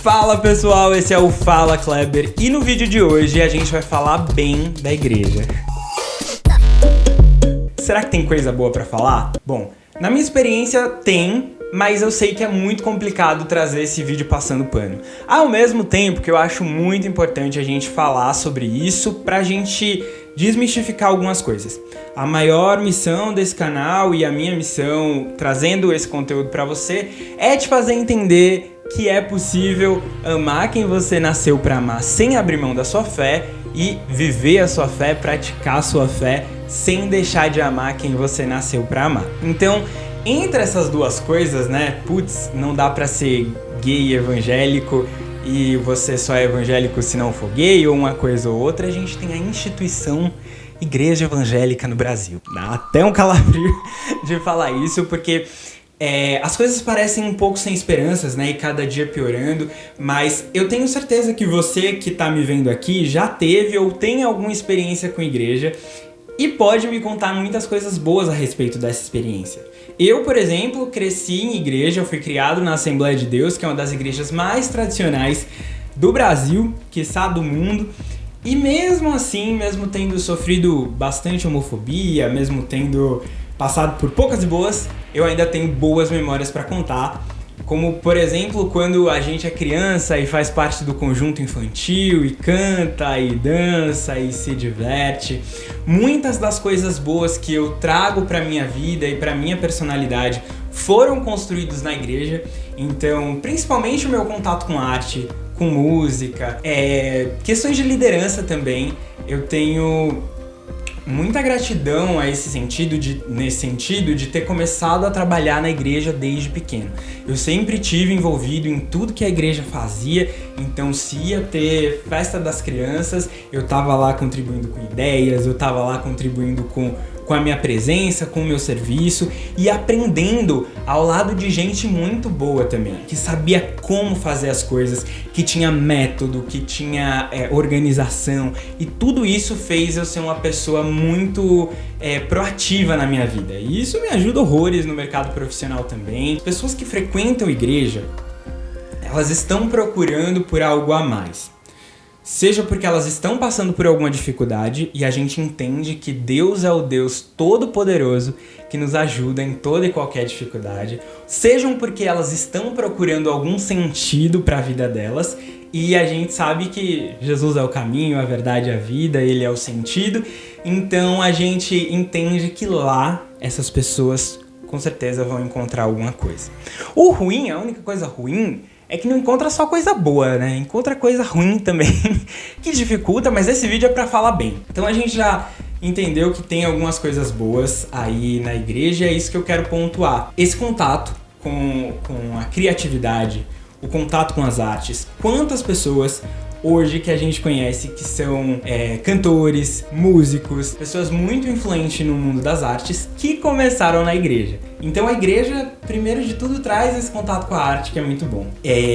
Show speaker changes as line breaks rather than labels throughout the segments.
Fala pessoal, esse é o Fala Kleber e no vídeo de hoje a gente vai falar bem da igreja. Será que tem coisa boa pra falar? Bom, na minha experiência tem, mas eu sei que é muito complicado trazer esse vídeo passando pano. Ao mesmo tempo que eu acho muito importante a gente falar sobre isso pra gente desmistificar algumas coisas. A maior missão desse canal e a minha missão trazendo esse conteúdo pra você é te fazer entender que é possível amar quem você nasceu pra amar sem abrir mão da sua fé e viver a sua fé, praticar a sua fé sem deixar de amar quem você nasceu pra amar. Então, entre essas duas coisas, né, não dá pra ser gay e evangélico e você só é evangélico se não for gay ou uma coisa ou outra, a gente tem a instituição Igreja Evangélica no Brasil. Dá até um calafrio de falar isso, porque as coisas parecem um pouco sem esperanças, né, e cada dia piorando, mas eu tenho certeza que você que tá me vendo aqui já teve ou tem alguma experiência com igreja e pode me contar muitas coisas boas a respeito dessa experiência. Eu, por exemplo, cresci em igreja, eu fui criado na Assembleia de Deus, que é uma das igrejas mais tradicionais do Brasil, quiçá do mundo, e mesmo assim, mesmo tendo sofrido bastante homofobia, mesmo tendo passado por poucas e boas, eu ainda tenho boas memórias para contar, como por exemplo quando a gente é criança e faz parte do conjunto infantil e canta e dança e se diverte. Muitas das coisas boas que eu trago para minha vida e para minha personalidade foram construídos na igreja, então principalmente o meu contato com arte, com música, questões de liderança também. Eu tenho muita gratidão nesse sentido de ter começado a trabalhar na igreja desde pequeno. Eu sempre tive envolvido em tudo que a igreja fazia, então se ia ter festa das crianças, eu tava lá contribuindo com ideias, eu tava lá contribuindo com a minha presença, com o meu serviço e aprendendo ao lado de gente muito boa também, que sabia como fazer as coisas, que tinha método, que tinha organização, e tudo isso fez eu ser uma pessoa muito proativa na minha vida. E isso me ajuda horrores no mercado profissional também. As pessoas que frequentam a igreja, elas estão procurando por algo a mais. Seja porque elas estão passando por alguma dificuldade e a gente entende que Deus é o Deus Todo-Poderoso que nos ajuda em toda e qualquer dificuldade, sejam porque elas estão procurando algum sentido para a vida delas e a gente sabe que Jesus é o caminho, a verdade e a vida, Ele é o sentido, então a gente entende que lá essas pessoas com certeza vão encontrar alguma coisa. O ruim, a única coisa ruim é que não encontra só coisa boa, né? Encontra coisa ruim também, que dificulta, mas esse vídeo é pra falar bem. Então a gente já entendeu que tem algumas coisas boas aí na igreja, é isso que eu quero pontuar. Esse contato com a criatividade, o contato com as artes, quantas pessoas hoje que a gente conhece que são cantores, músicos, pessoas muito influentes no mundo das artes que começaram na igreja. Então a igreja, primeiro de tudo, traz esse contato com a arte que é muito bom.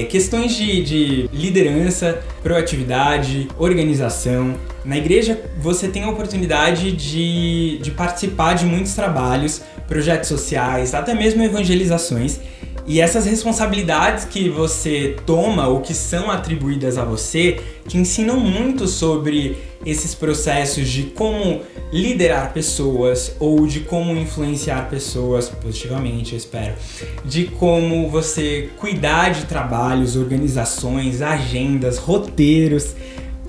Questões de liderança, proatividade, organização. Na igreja você tem a oportunidade de participar de muitos trabalhos, projetos sociais, até mesmo evangelizações. E essas responsabilidades que você toma ou que são atribuídas a você te ensinam muito sobre esses processos de como liderar pessoas ou de como influenciar pessoas positivamente, eu espero. De como você cuidar de trabalhos, organizações, agendas, roteiros,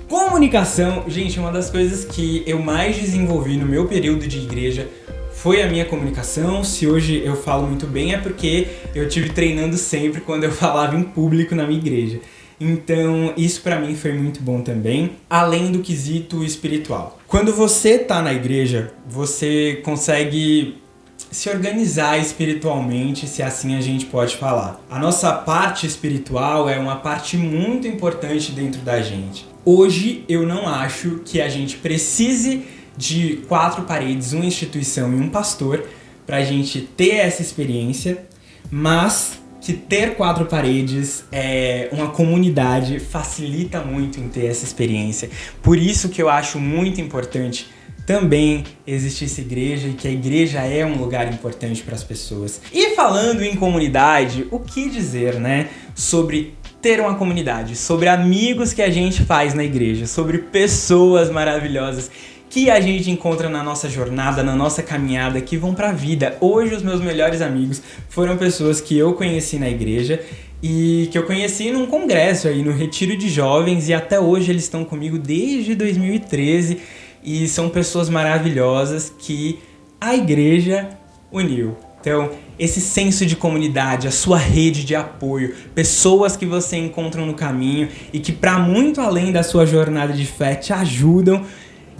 comunicação. Gente, uma das coisas que eu mais desenvolvi no meu período de igreja foi a minha comunicação. Se hoje eu falo muito bem é porque eu tive treinando sempre quando eu falava em público na minha igreja. Então isso pra mim foi muito bom também, além do quesito espiritual. Quando você tá na igreja, você consegue se organizar espiritualmente, se assim a gente pode falar. A nossa parte espiritual é uma parte muito importante dentro da gente. Hoje eu não acho que a gente precise de 4 paredes, uma instituição e um pastor pra gente ter essa experiência, mas que ter 4 paredes, uma comunidade, facilita muito em ter essa experiência. Por isso que eu acho muito importante também existisse igreja e que a igreja é um lugar importante para as pessoas. E falando em comunidade, o que dizer, né, sobre ter uma comunidade, sobre amigos que a gente faz na igreja, sobre pessoas maravilhosas que a gente encontra na nossa jornada, na nossa caminhada, que vão pra vida. Hoje os meus melhores amigos foram pessoas que eu conheci na igreja e que eu conheci num congresso aí, no retiro de jovens, e até hoje eles estão comigo desde 2013 e são pessoas maravilhosas que a igreja uniu. Então, esse senso de comunidade, a sua rede de apoio, pessoas que você encontra no caminho e que para muito além da sua jornada de fé te ajudam.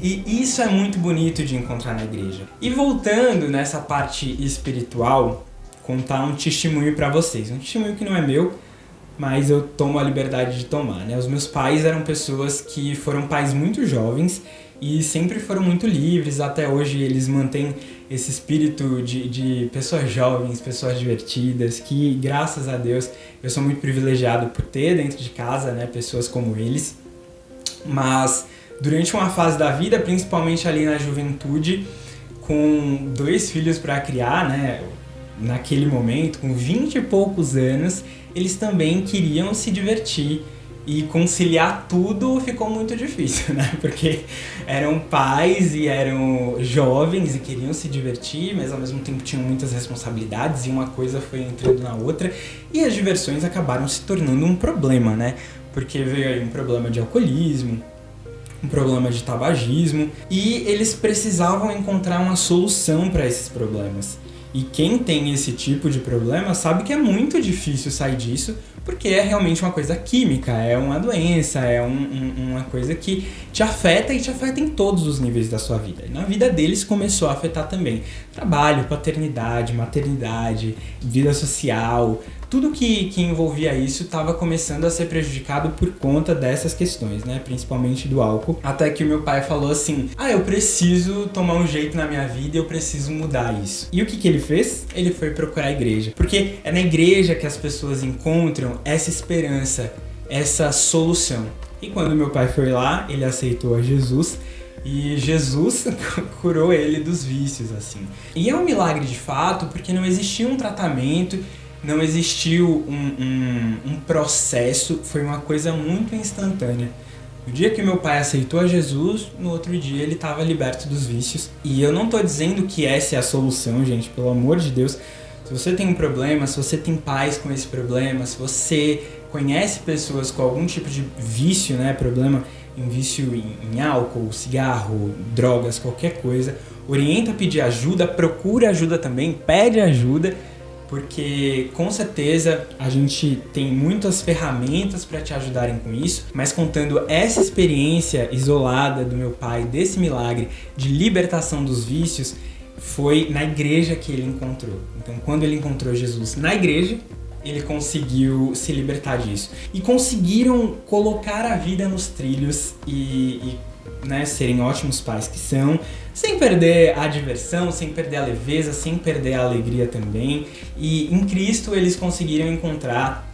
E isso é muito bonito de encontrar na igreja. E voltando nessa parte espiritual, contar um testemunho para vocês. Um testemunho que não é meu, mas eu tomo a liberdade de tomar, né? Os meus pais eram pessoas que foram pais muito jovens e sempre foram muito livres. Até hoje eles mantêm esse espírito de pessoas jovens, pessoas divertidas, que graças a Deus eu sou muito privilegiado por ter dentro de casa, né, pessoas como eles. Mas durante uma fase da vida, principalmente ali na juventude, com 2 filhos para criar, né, naquele momento, com 20 e poucos anos, eles também queriam se divertir. E conciliar tudo ficou muito difícil, né? Porque eram pais e eram jovens e queriam se divertir, mas ao mesmo tempo tinham muitas responsabilidades e uma coisa foi entrando na outra. E as diversões acabaram se tornando um problema, né? Porque veio aí um problema de alcoolismo, um problema de tabagismo, e eles precisavam encontrar uma solução para esses problemas. E quem tem esse tipo de problema sabe que é muito difícil sair disso, porque é realmente uma coisa química, é uma doença, é uma coisa que te afeta e te afeta em todos os níveis da sua vida. E na vida deles começou a afetar também trabalho, paternidade, maternidade, vida social. Tudo que envolvia isso estava começando a ser prejudicado por conta dessas questões, né? Principalmente do álcool. Até que o meu pai falou assim, eu preciso tomar um jeito na minha vida e eu preciso mudar isso. E o que ele fez? Ele foi procurar a igreja. Porque é na igreja que as pessoas encontram essa esperança, essa solução. E quando meu pai foi lá, ele aceitou a Jesus. E Jesus curou ele dos vícios, assim. E é um milagre de fato, porque não existia um tratamento, não existiu um processo, foi uma coisa muito instantânea. No dia que meu pai aceitou a Jesus, no outro dia ele estava liberto dos vícios. E eu não estou dizendo que essa é a solução, gente, pelo amor de Deus. Se você tem um problema, se você tem pais com esse problema, se você conhece pessoas com algum tipo de vício, né, problema em vício em álcool, cigarro, drogas, qualquer coisa, orienta a pedir ajuda, procura ajuda também, pede ajuda, porque com certeza a gente tem muitas ferramentas para te ajudarem com isso, mas contando essa experiência isolada do meu pai, desse milagre de libertação dos vícios, foi na igreja que ele encontrou. Então, quando ele encontrou Jesus na igreja, ele conseguiu se libertar disso. E conseguiram colocar a vida nos trilhos e né, serem ótimos pais que são, sem perder a diversão, sem perder a leveza, sem perder a alegria também. E em Cristo eles conseguiram encontrar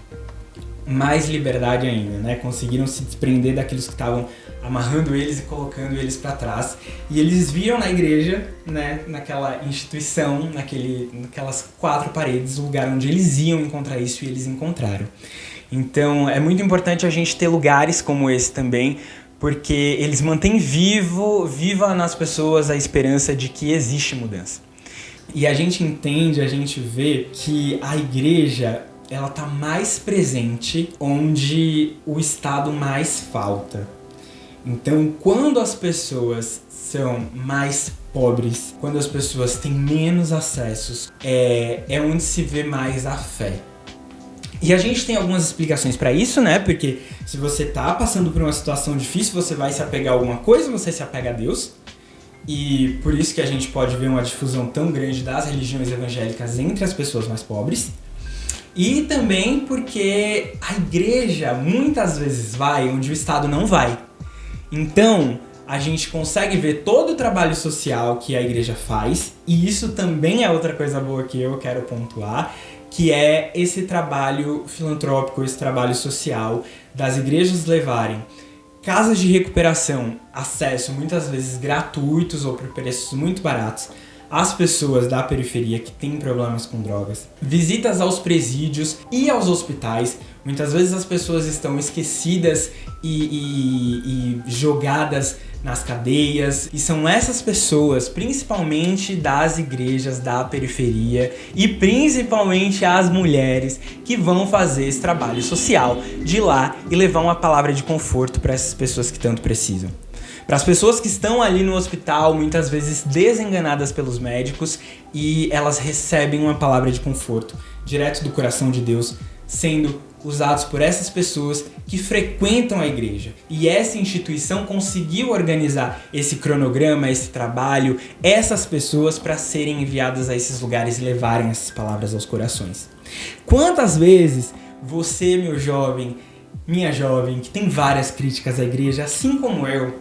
mais liberdade ainda, né? Conseguiram se desprender daqueles que estavam amarrando eles e colocando eles para trás. E eles viram na igreja, né, naquela instituição, naquelas 4 paredes, o lugar onde eles iam encontrar isso, e eles encontraram. Então é muito importante a gente ter lugares como esse também, porque eles mantêm viva nas pessoas a esperança de que existe mudança. E a gente entende, a gente vê que a igreja, ela tá mais presente onde o Estado mais falta. Então, quando as pessoas são mais pobres, quando as pessoas têm menos acessos, é onde se vê mais a fé. E a gente tem algumas explicações para isso, né? Porque se você tá passando por uma situação difícil, você vai se apegar a alguma coisa, você se apega a Deus. E por isso que a gente pode ver uma difusão tão grande das religiões evangélicas entre as pessoas mais pobres. E também porque a igreja muitas vezes vai onde o Estado não vai. Então, a gente consegue ver todo o trabalho social que a igreja faz, e isso também é outra coisa boa que eu quero pontuar, que é esse trabalho filantrópico, esse trabalho social das igrejas levarem casas de recuperação, acesso muitas vezes gratuitos ou por preços muito baratos às pessoas da periferia que têm problemas com drogas, visitas aos presídios e aos hospitais, Muitas vezes as pessoas estão esquecidas e jogadas nas cadeias, e são essas pessoas, principalmente das igrejas da periferia e principalmente as mulheres, que vão fazer esse trabalho social de ir lá e levar uma palavra de conforto para essas pessoas que tanto precisam. Para as pessoas que estão ali no hospital, muitas vezes desenganadas pelos médicos, e elas recebem uma palavra de conforto direto do coração de Deus, sendo usados por essas pessoas que frequentam a igreja. E essa instituição conseguiu organizar esse cronograma, esse trabalho, essas pessoas para serem enviadas a esses lugares e levarem essas palavras aos corações. Quantas vezes você, meu jovem, minha jovem, que tem várias críticas à igreja, assim como eu,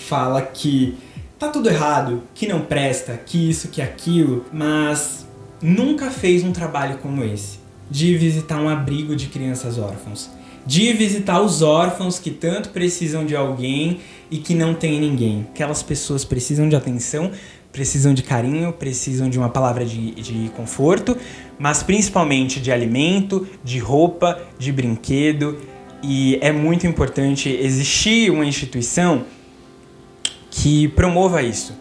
fala que tá tudo errado, que não presta, que isso, que aquilo, mas nunca fez um trabalho como esse, de visitar um abrigo de crianças órfãos, de visitar os órfãos que tanto precisam de alguém e que não tem ninguém. Aquelas pessoas precisam de atenção, precisam de carinho, precisam de uma palavra de conforto, mas principalmente de alimento, de roupa, de brinquedo. E é muito importante existir uma instituição que promova isso.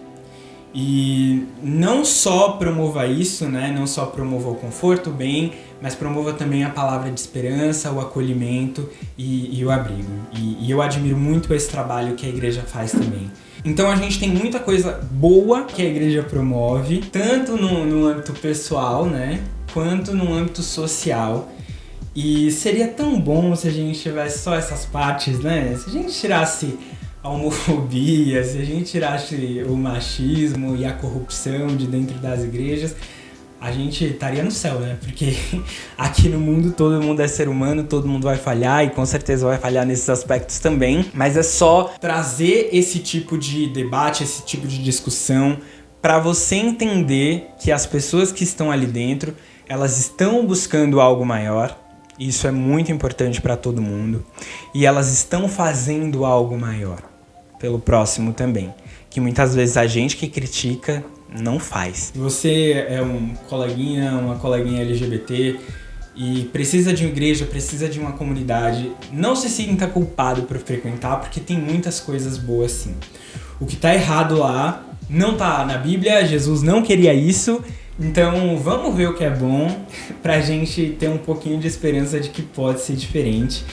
E não só promova isso, né? Não só promova o conforto, o bem, mas promova também a palavra de esperança, o acolhimento e o abrigo. E eu admiro muito esse trabalho que a igreja faz também. Então a gente tem muita coisa boa que a igreja promove, tanto no âmbito pessoal, né? Quanto no âmbito social. E seria tão bom se a gente tivesse só essas partes, né? Se a gente tirasse a homofobia, se a gente tirasse o machismo e a corrupção de dentro das igrejas, a gente estaria no céu, né? Porque aqui no mundo todo mundo é ser humano, todo mundo vai falhar e com certeza vai falhar nesses aspectos também, mas é só trazer esse tipo de debate, esse tipo de discussão para você entender que as pessoas que estão ali dentro, elas estão buscando algo maior. Isso é muito importante para todo mundo e elas estão fazendo algo maior pelo próximo também, que muitas vezes a gente que critica não faz. Se você é um coleguinha, uma coleguinha LGBT e precisa de uma igreja, precisa de uma comunidade, não se sinta culpado por frequentar, porque tem muitas coisas boas sim. O que tá errado lá não tá na Bíblia, Jesus não queria isso, então vamos ver o que é bom pra gente ter um pouquinho de esperança de que pode ser diferente.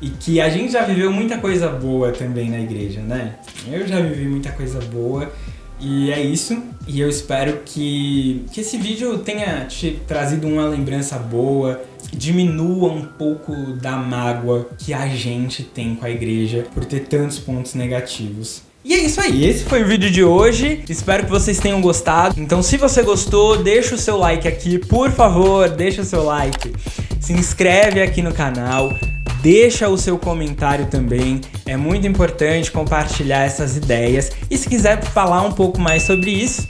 E que a gente já viveu muita coisa boa também na igreja, né? Eu já vivi muita coisa boa e é isso. E eu espero que esse vídeo tenha te trazido uma lembrança boa, diminua um pouco da mágoa que a gente tem com a igreja por ter tantos pontos negativos. E é isso aí, esse foi o vídeo de hoje, espero que vocês tenham gostado. Então se você gostou, deixa o seu like aqui, por favor, deixa o seu like. Se inscreve aqui no canal, deixa o seu comentário também, é muito importante compartilhar essas ideias. E se quiser falar um pouco mais sobre isso,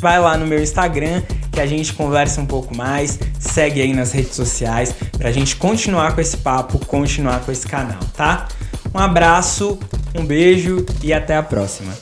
vai lá no meu Instagram, que a gente conversa um pouco mais, segue aí nas redes sociais, pra gente continuar com esse papo, continuar com esse canal, tá? Um abraço, um beijo e até a próxima.